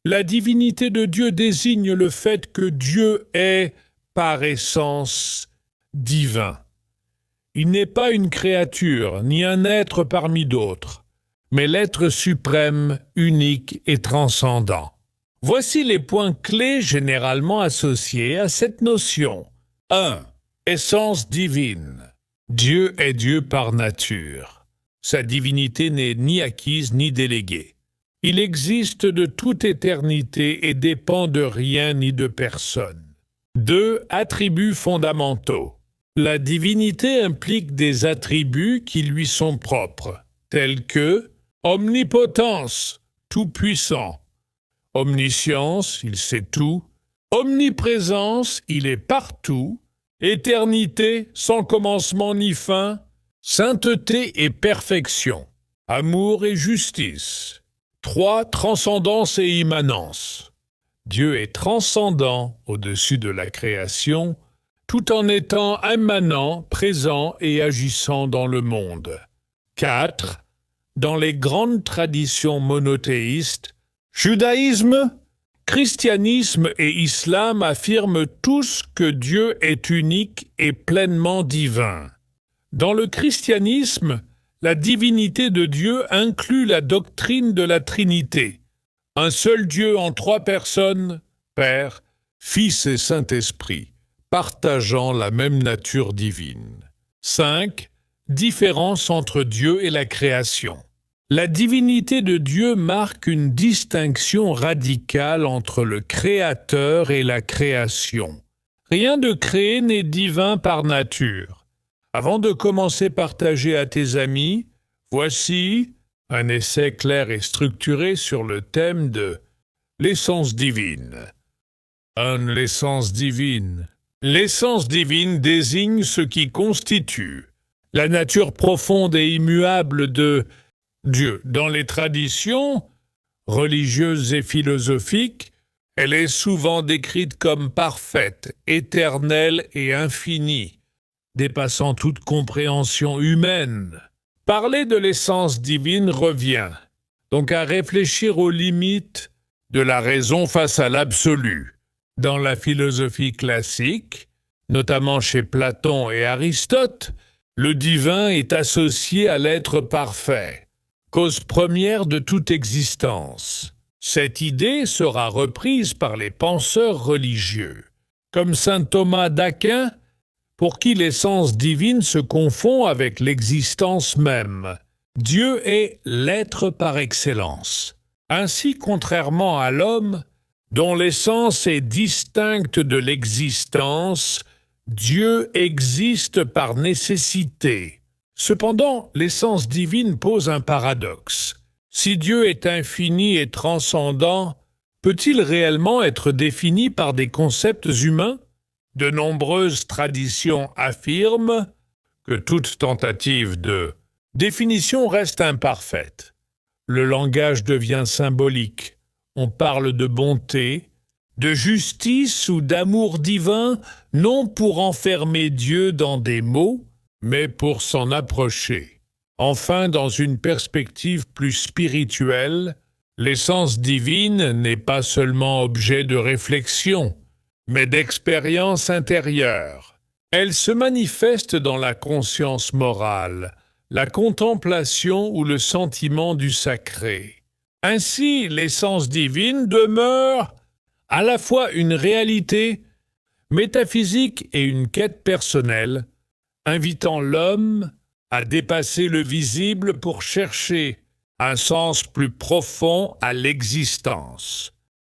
La divinité de Dieu désigne le fait que Dieu est, par essence, divin. Il n'est pas une créature, ni un être parmi d'autres, mais l'être suprême, unique et transcendant. Voici les points clés généralement associés à cette notion. 1. Essence divine. Dieu est Dieu par nature. Sa divinité n'est ni acquise ni déléguée. Il existe de toute éternité et dépend de rien ni de personne. 2. Attributs fondamentaux. La divinité implique des attributs qui lui sont propres, tels que omnipotence, tout-puissant, omniscience, il sait tout, omniprésence, il est partout, éternité, sans commencement ni fin, sainteté et perfection, amour et justice. 3. Transcendance et immanence. Dieu est transcendant au-dessus de la création, tout en étant immanent, présent et agissant dans le monde. 4. Dans les grandes traditions monothéistes, judaïsme, christianisme et islam affirment tous que Dieu est unique et pleinement divin. Dans le christianisme, la divinité de Dieu inclut la doctrine de la Trinité. Un seul Dieu en 3 personnes, Père, Fils et Saint-Esprit, partageant la même nature divine. 5. Différence entre Dieu et la création. La divinité de Dieu marque une distinction radicale entre le Créateur et la création. Rien de créé n'est divin par nature. Avant de commencer partager à tes amis, voici un essai clair et structuré sur le thème de l'essence divine. 1. L'essence divine. L'essence divine désigne ce qui constitue la nature profonde et immuable de Dieu. Dans les traditions religieuses et philosophiques, elle est souvent décrite comme parfaite, éternelle et infinie, dépassant toute compréhension humaine. Parler de l'essence divine revient donc à réfléchir aux limites de la raison face à l'absolu. Dans la philosophie classique, notamment chez Platon et Aristote, le divin est associé à l'être parfait, cause première de toute existence. Cette idée sera reprise par les penseurs religieux, comme saint Thomas d'Aquin, pour qui l'essence divine se confond avec l'existence même. Dieu est l'être par excellence. Ainsi, contrairement à l'homme, dont l'essence est distincte de l'existence, Dieu existe par nécessité. Cependant, l'essence divine pose un paradoxe. Si Dieu est infini et transcendant, peut-il réellement être défini par des concepts humains ? De nombreuses traditions affirment que toute tentative de définition reste imparfaite. Le langage devient symbolique. On parle de bonté, de justice ou d'amour divin, non pour enfermer Dieu dans des mots, mais pour s'en approcher. Enfin, dans une perspective plus spirituelle, l'essence divine n'est pas seulement objet de réflexion, mais d'expérience intérieure. Elle se manifeste dans la conscience morale, la contemplation ou le sentiment du sacré. Ainsi, l'essence divine demeure à la fois une réalité métaphysique et une quête personnelle, invitant l'homme à dépasser le visible pour chercher un sens plus profond à l'existence.